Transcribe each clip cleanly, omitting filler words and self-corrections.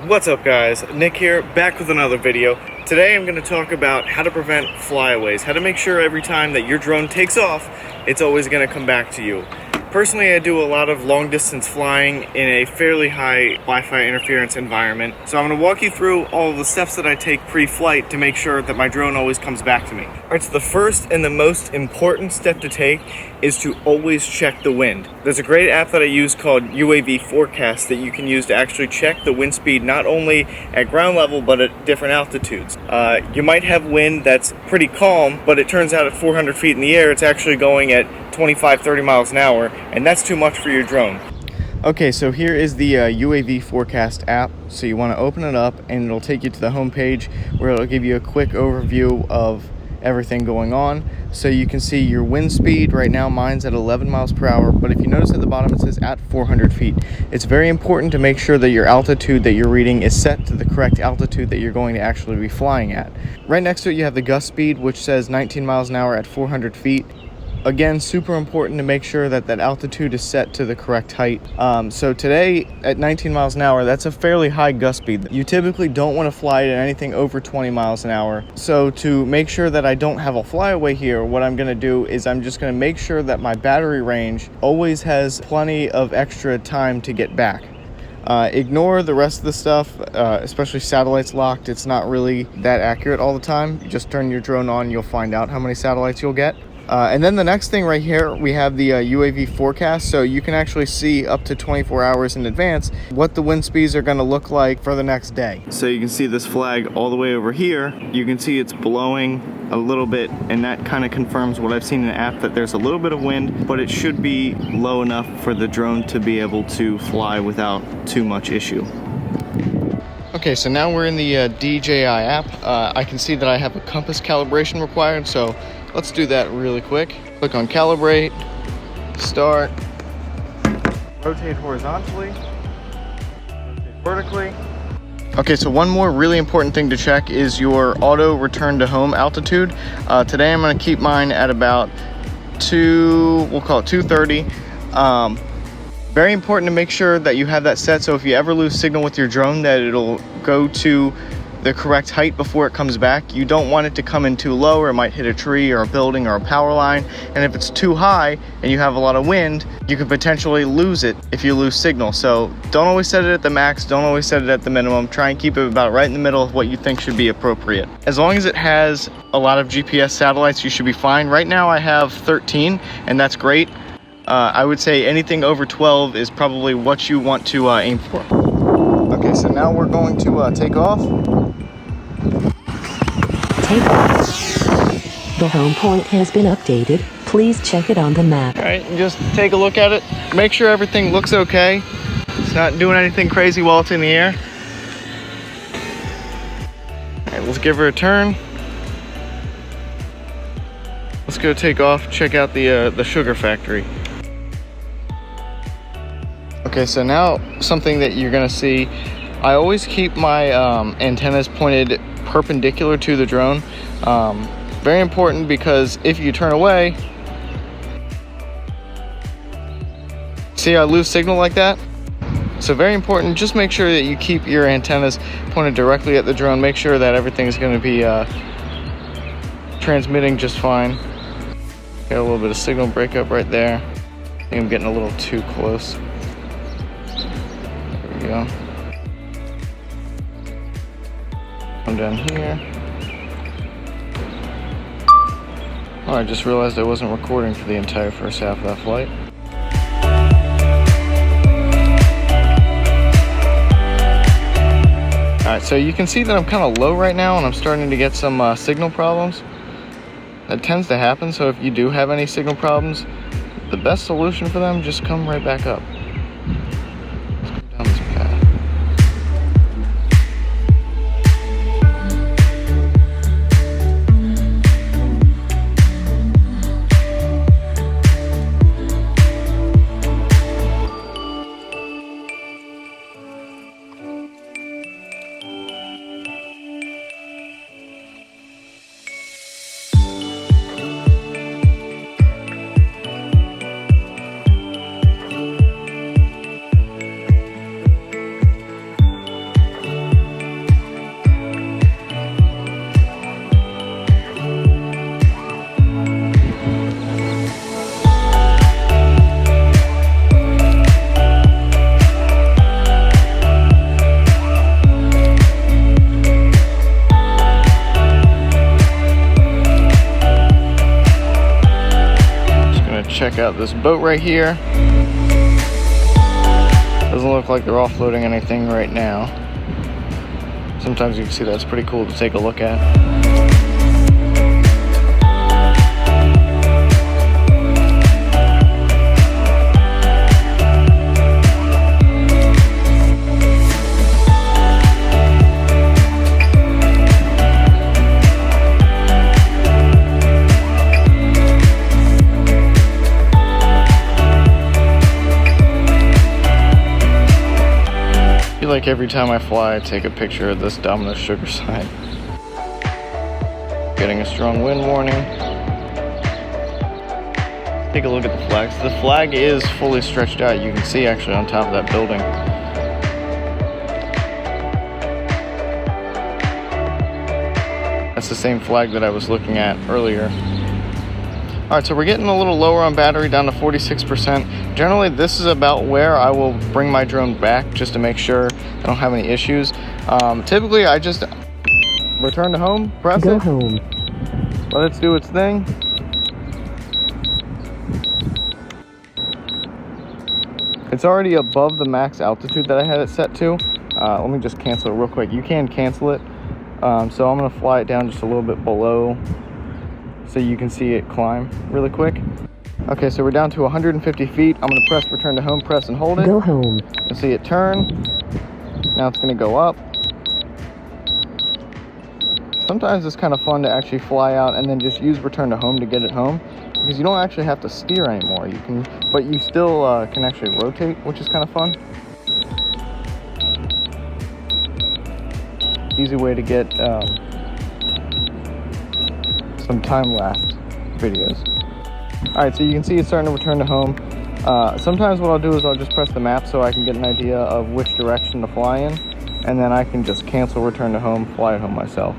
What's up guys, Nick here, back with another video. Today I'm going to talk about how to prevent flyaways, how to make sure every time that your drone takes off, it's always going to come back to you. Personally, I do a lot of long distance flying in a fairly high Wi-Fi interference environment, so I'm going to walk you through all of the steps that I take pre-flight to make sure that my drone always comes back to me. Alright, so the first and the most important step to take is to always check the wind. There's a great app that I use called UAV Forcast that you can use to actually check the wind speed not only at ground level but at different altitudes. You might have wind that's pretty calm, but it turns out at 400 feet in the air it's actually going at 25-30 miles an hour, and that's too much for your drone. Okay, so here is the UAV Forecast app. So you want to open it up and it'll take you to the home page where it'll give you a quick overview of everything going on. So you can see your wind speed. Right now mine's at 11 miles per hour, but if you notice at the bottom it says at 400 feet. It's very important to make sure that your altitude that you're reading is set to the correct altitude that you're going to actually be flying at. Right next to it you have the gust speed, which says 19 miles an hour at 400 feet. Again, super important to make sure that that altitude is set to the correct height. So today at 19 miles an hour, that's a fairly high gust speed. You typically don't want to fly at anything over 20 miles an hour. So to make sure that I don't have a flyaway here, what I'm going to do is I'm just going to make sure that my battery range always has plenty of extra time to get back. Ignore the rest of the stuff, especially satellites locked. It's not really that accurate all the time. You just turn your drone on, you'll find out how many satellites you'll get. And then the next thing right here, we have the UAV forecast, so you can actually see up to 24 hours in advance what the wind speeds are going to look like for the next day. So you can see this flag all the way over here. You can see it's blowing a little bit, and that kind of confirms what I've seen in the app, that there's a little bit of wind, but it should be low enough for the drone to be able to fly without too much issue. Okay, so now we're in the DJI app. I can see that I have a compass calibration required, so let's do that really quick. Click on calibrate, start, rotate horizontally, rotate vertically. Okay, so one more really important thing to check is your auto return to home altitude. Today I'm going to keep mine at about we'll call it 230. Very important to make sure that you have that set, so if you ever lose signal with your drone, that it'll go to the correct height before it comes back. You don't want it to come in too low, or it might hit a tree or a building or a power line. And if it's too high and you have a lot of wind, you could potentially lose it if you lose signal. So don't always set it at the max, don't always set it at the minimum. Try and keep it about right in the middle of what you think should be appropriate. As long as it has a lot of GPS satellites, you should be fine. Right now I have 13, and that's great. I would say anything over 12 is probably what you want to aim for. Okay, so now we're going to take off. Take off. The home point has been updated. Please check it on the map. All right, just take a look at it. Make sure everything looks okay. It's not doing anything crazy while it's in the air. All right, let's give her a turn. Let's go take off, check out the sugar factory. Okay, so now something that you're gonna see, I always keep my antennas pointed perpendicular to the drone. Very important, because if you turn away, see I lose signal like that? So very important, just make sure that you keep your antennas pointed directly at the drone. Make sure that everything's gonna be transmitting just fine. Got a little bit of signal breakup right there. I think I'm getting a little too close. There we go. Come down here. Oh, I just realized I wasn't recording for the entire first half of that flight. Alright, so you can see that I'm kind of low right now, and I'm starting to get some signal problems. That tends to happen, so if you do have any signal problems, the best solution for them, just come right back up. Let's go down this path. check out this boat right here. Doesn't look like they're offloading anything right now. Sometimes you can see that's pretty cool to take a look at. Like every time I fly, I take a picture of this Domino's sugar sign. Getting a strong wind warning. Take a look at the flags. The flag is fully stretched out. You can see actually on top of that building. That's the same flag that I was looking at earlier. Alright, so we're getting a little lower on battery, down to 46%. Generally, this is about where I will bring my drone back just to make sure I don't have any issues. Typically, I just return to home, press Go it, home. let it do its thing. It's already above the max altitude that I had it set to. Let me just cancel it real quick. You can cancel it. So I'm going to fly it down just a little bit below, so you can see it climb really quick. Okay, so we're down to 150 feet. I'm gonna press return to home, press and hold it. Go home. You'll see it turn. Now it's gonna go up. Sometimes it's kind of fun to actually fly out and then just use return to home to get it home, because you don't actually have to steer anymore. You can, but you still can actually rotate, which is kind of fun. Easy way to get some time-lapse videos. Alright, so you can see it's starting to return to home. Sometimes what I'll do is I'll just press the map so I can get an idea of which direction to fly in, and then I can just cancel return to home, fly it home myself.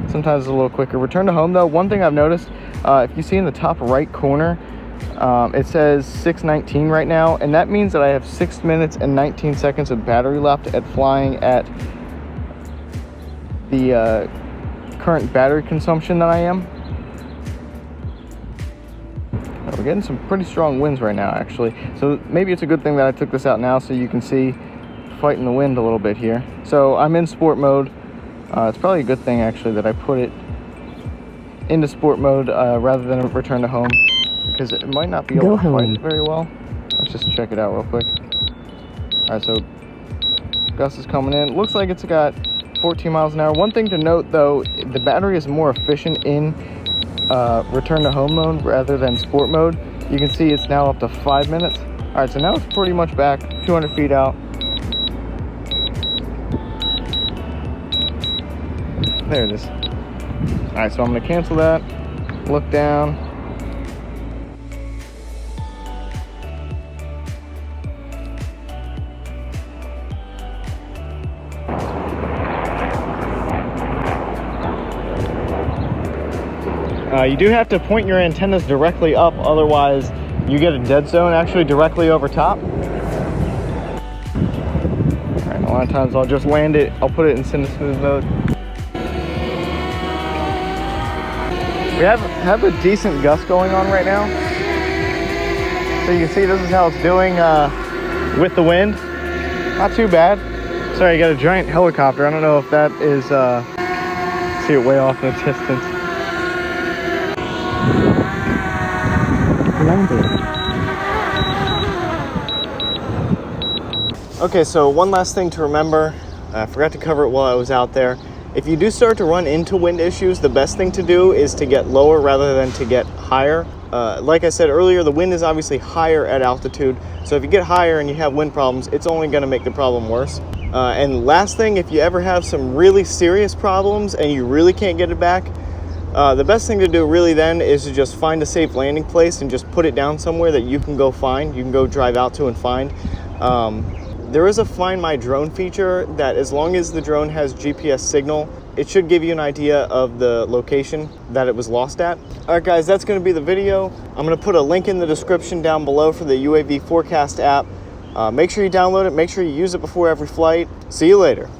Sometimes it's a little quicker. Return to home though, one thing I've noticed, if you see in the top right corner, it says 6:19 right now, and that means that I have 6 minutes and 19 seconds of battery left at flying at the current battery consumption that I am. We're getting some pretty strong winds right now actually, so maybe it's a good thing that I took this out now so you can see fighting the wind a little bit here. So I'm in sport mode. It's probably a good thing actually that I put it into sport mode rather than return to home, because it might not be able to fight it very well. Let's just check it out real quick. Alright, so gust is coming in. Looks like it's got 14 miles an hour. One thing to note though, the battery is more efficient in return to home mode rather than sport mode. You can see it's now up to 5 minutes. Alright, so now it's pretty much back 200 feet out. There it is. Alright, so I'm going to cancel that, look down. You do have to point your antennas directly up, otherwise you get a dead zone actually directly over top. Alright, a lot of times I'll just land it, I'll put it in cine smooth mode. We have a decent gust going on right now. So you can see this is how it's doing with the wind. Not too bad. Sorry, I got a giant helicopter. I don't know if that is, see it way off in the distance. Okay, so one last thing to remember. I forgot to cover it while I was out there. If you do start to run into wind issues, the best thing to do is to get lower rather than to get higher. Like I said earlier, the wind is obviously higher at altitude. So if you get higher and you have wind problems, it's only going to make the problem worse. And last thing, if you ever have some really serious problems and you really can't get it back, the best thing to do really then is to just find a safe landing place and just put it down somewhere that you can go find, you can go drive out to and find. There is a Find My Drone feature that, as long as the drone has GPS signal, it should give you an idea of the location that it was lost at. Alright guys, that's going to be the video. I'm going to put a link in the description down below for the UAV Forcast app. Make sure you download it, make sure you use it before every flight. See you later.